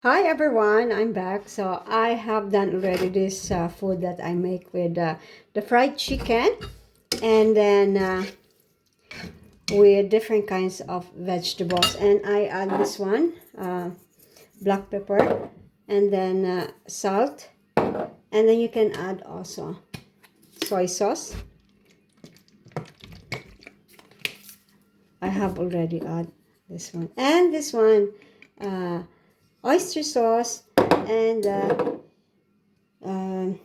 Hi everyone, I'm back. So I have done already this food that I make with the fried chicken and then with different kinds of vegetables. And I add this one, black pepper, and then salt. And then you can add also soy sauce. I have already add this one. And this one, uh, oyster sauce and um,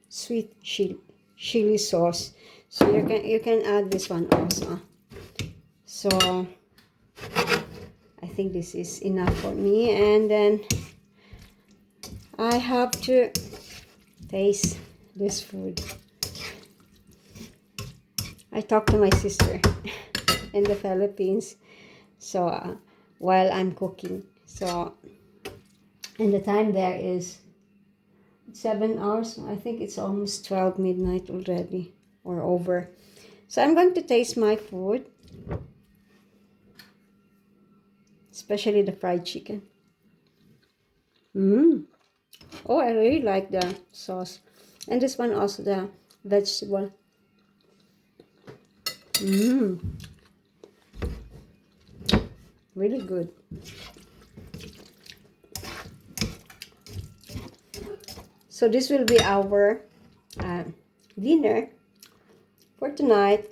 sweet chili sauce. So you can add this one also. So I think this is enough for me, and then I have to taste this food. I talked to my sister in the Philippines, so while I'm cooking, so and the time there is 7 hours. I think it's almost 12 midnight already or over. So I'm going to taste my food, especially the fried chicken. Oh, I really like the sauce. And this one also, the vegetable. Really good. So this will be our uh, dinner for tonight.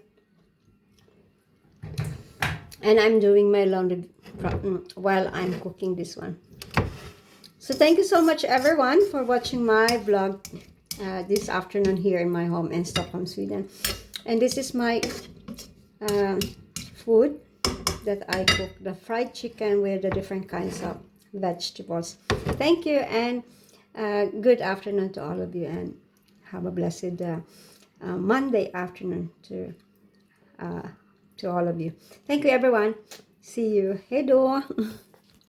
And I'm doing my laundry while I'm cooking this one. So thank you so much everyone for watching my vlog this afternoon here in my home in Stockholm, Sweden. And this is my um, food that I cook, the fried chicken with the different kinds of vegetables. Thank you, and good afternoon to all of you, and have a blessed Monday afternoon uh, to all of you. Thank you everyone. See you. Hej då!